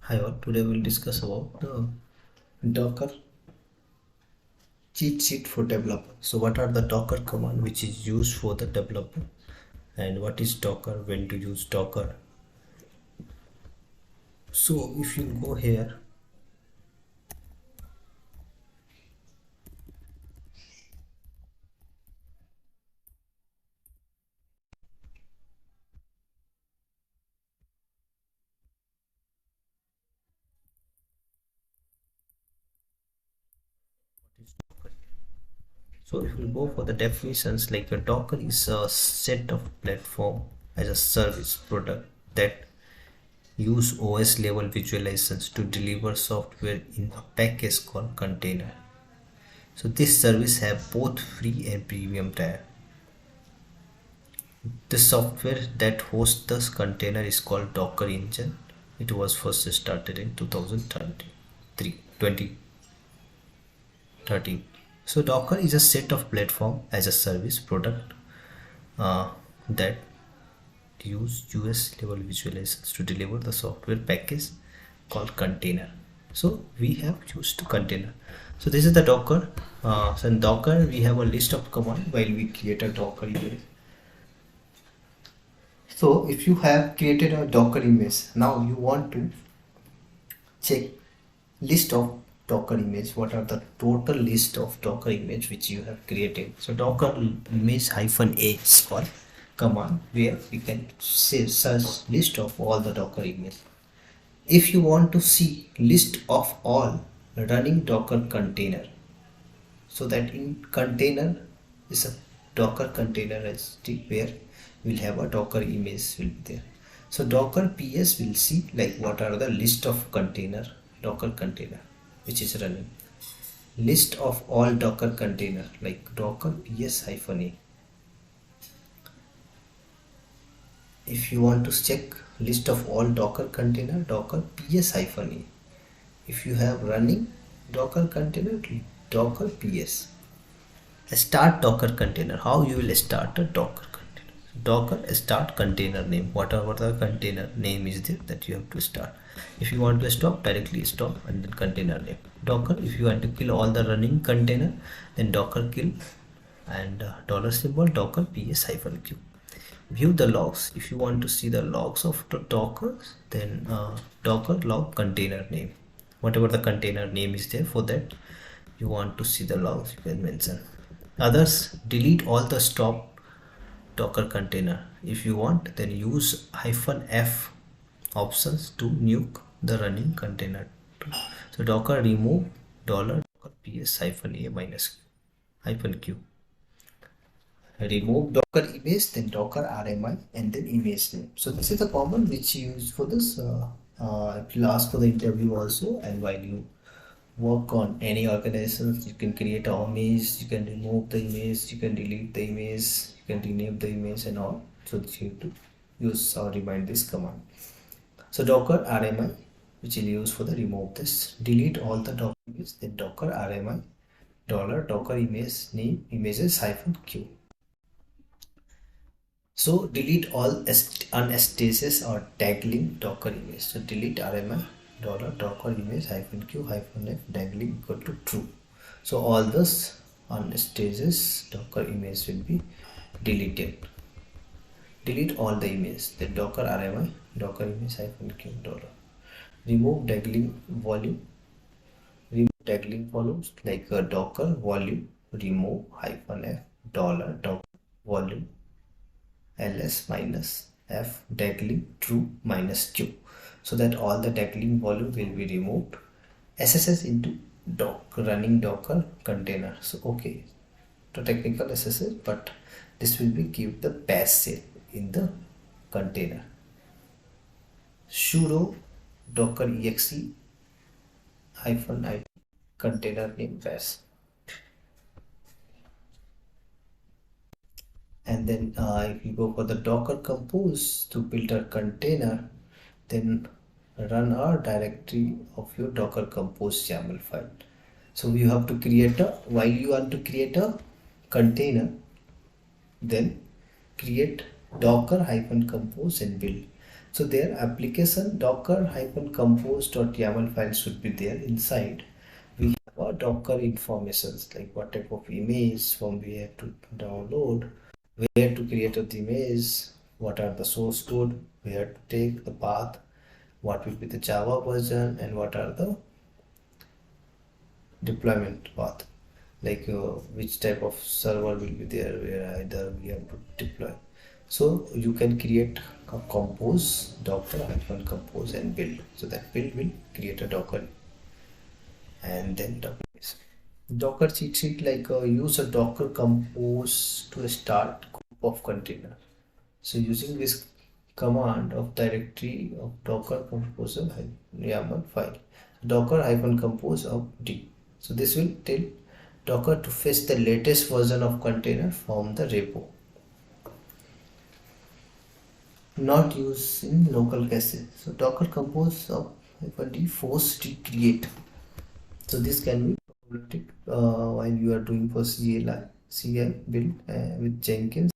Hi all, today we'll discuss about the Docker cheat sheet for developer. So what are the Docker command which is used for the developer, and what is Docker, when to use Docker. So if you go here, so if you go for the definitions, like a Docker is a set of platform as a service product that use OS level visualizations to deliver software in a package called container. So this service have both free and premium tier. The software that hosts the container is called Docker Engine. It was first started in 2013. So Docker is a set of platform as a service product that use US level visualizations to deliver the software package called container. So we have used container. So this is the Docker. So in Docker we have a list of command while we create a Docker image. So if you have created a Docker image, now you want to check list of Docker image. What are the total list of Docker image which you have created? So Docker image -a is called command where we can say search list of all the Docker image. If you want to see list of all running Docker container, so that in container is a Docker container where we'll have a Docker image will be there. So Docker PS will see like what are the list of container, Docker container which is running. List of all Docker container like Docker PS-a. If you want to check list of all Docker container, Docker PS-a. If you have running Docker container, Docker PS. Start Docker container. How you will start a Docker container? Docker start container name. Whatever the container name is there, that you have to start. If you want to stop, directly stop and then container name. Docker. If you want to kill all the running container, then Docker kill and dollar symbol Docker PS-q. View the logs. If you want to see the logs of the Docker, then Docker log container name. Whatever the container name is there, for that you want to see the logs, you can mention. Others, delete all the stop Docker container. If you want, then use -f options to nuke the running container. So Docker remove $Docker PS-a -q. Remove Docker image, then Docker RMI, and then image name. So this is the common which you use for this. It will ask for the interview also, and while you work on any organizations, you can create an image, you can remove the image, you can delete the image, you can rename the image and all. So you have to use or remind this command. So Docker RMI, which will use for the remove this. Delete all the Docker images, then Docker RMI $Docker image name images -q. So delete all unstages or tagling Docker image. So delete RMI $Docker image -q -f tagling equal to true. So all those unstages Docker image will be deleted. Delete all the image. Then Docker RMI Docker image -q $. Remove tagling volume. Remove tagling volumes like a Docker volume remove -f $Docker volume ls -f tagling true -q, so that all the tagling volume will be removed. SSH into running Docker container. So okay, to technical SSH, but this will be give the bash shell in the container. Sudo Docker exe -i container name bash. And then if you go for the Docker compose to build a container, then run a directory of your Docker compose YAML file. So you have to create a, while you want to create a container, then create Docker -compose and build. So their application docker-compose.yaml file should be there. Inside we have a docker informations like what type of image from where to download, where to create the image, what are the source code, where to take the path, what will be the Java version, and what are the deployment path, like which type of server will be there where either we have to deploy. So you can create a compose docker hyphen compose and build. So that build will create a docker and then docker cheat sheet, like use a docker compose to start group of container. So using this command of directory of docker compose YAML file, docker hyphen compose of d. So this will tell docker to fetch the latest version of container from the repo. Not used in local cache. So docker compose of hyphen d force recreate. So this can be problematic while you are doing for CI build with Jenkins.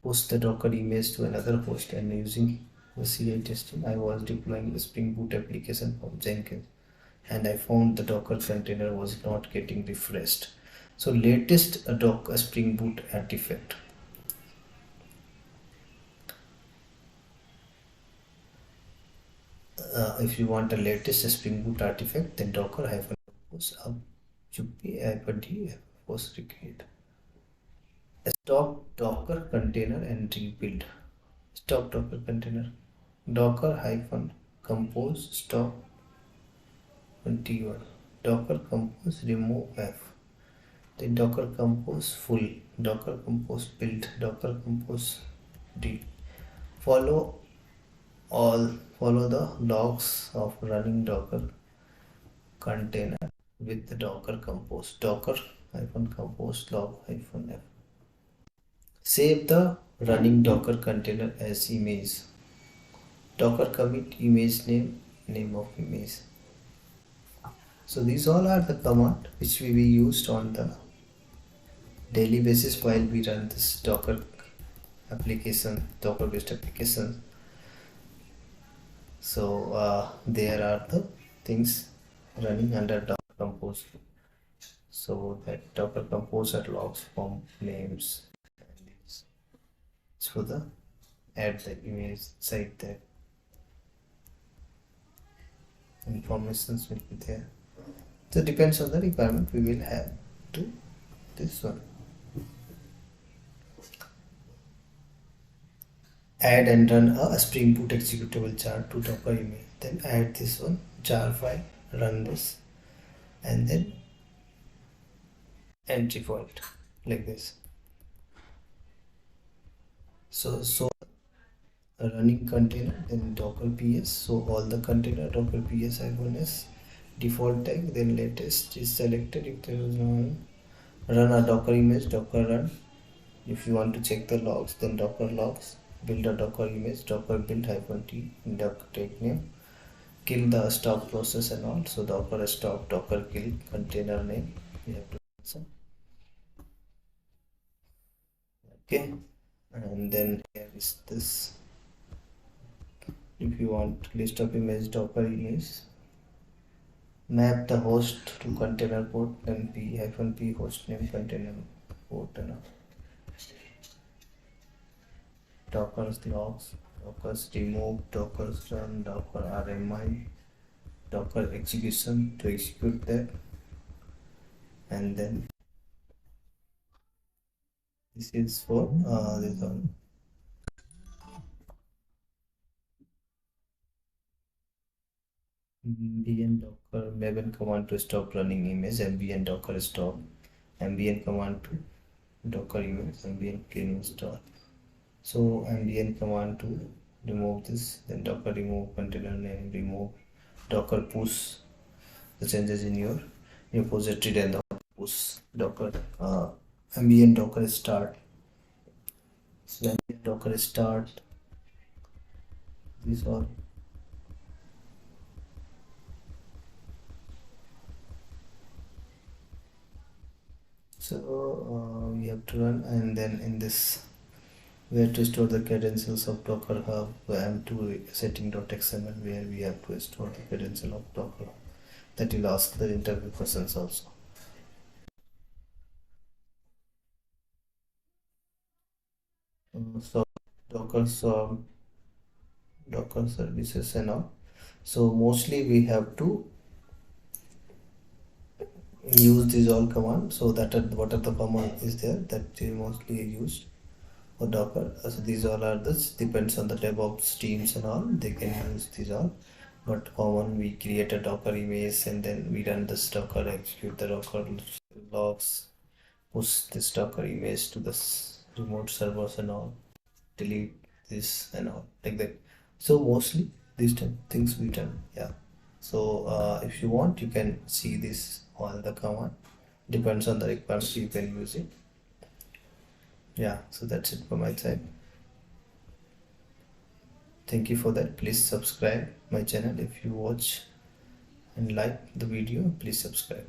Post the Docker image to another host, and using the CI testing, I was deploying the Spring Boot application from Jenkins, and I found the Docker container was not getting refreshed. So latest Docker Spring Boot artifact. If you want the latest Spring Boot artifact, then docker hyphen compose up up d force recreate. Stop Docker container and rebuild. Stop Docker container. Docker hyphen compose stop 21. Docker compose remove f. Then Docker compose full. Docker compose build. Docker compose d. Follow follow the logs of running Docker container with the Docker compose. Docker hyphen compose log hyphen f. Save the running Docker container as image. Docker commit image name of image. So these all are the command which we used on the daily basis while we run this Docker application, Docker based application. So there are the things running under Docker compose. So that Docker compose are logs from names and these. So the add the image site there. Informations will be there. So depends on the requirement we will have to this one. Add and run a Spring Boot executable jar to Docker image. Then add this one jar file, run this, and then entry point like this. So a running container, then Docker PS. So all the container Docker PS -s default tag, then latest is selected. If there is no run a Docker image, Docker run. If you want to check the logs, then Docker logs. Build a Docker image, Docker build -t, Docker take name, kill the stop process and all. So Docker stop, Docker kill, container name. We have to answer. Okay, and then here is this. If you want list of image, Docker image, map the host to container port, then p host name container port and all. Docker's logs, Docker's remove, Docker's run, Docker RMI, Docker execution to execute that, and then this is for this one. Ambient Docker Maven command to stop running image, ambient Docker stop, ambient command to Docker image, ambient clean install. So ambient command to remove this, then Docker remove container name, remove Docker push the changes in your repository, then the push Docker ambient Docker start. So ambient Docker start, these all. So we have to run, and then in this where to store the credentials of Docker Hub, and to setting.xml, where we have to store the credential of Docker Hub. That will ask the interview questions also. So Docker services and all. So mostly we have to use these all commands. So that are what are the command is there that is mostly used for Docker. So these all are this depends on the DevOps teams and all. They can use these all. But common, we create a Docker image and then we run this Docker, execute the Docker logs, push this Docker image to the remote servers and all, delete this and all like that. So mostly these type of things we done. Yeah. So if you want, you can see this all the command. Depends on the requirement, you can use it. Yeah. So that's it from my side. Thank you for that. Please subscribe my channel if you watch and like the video. Please subscribe.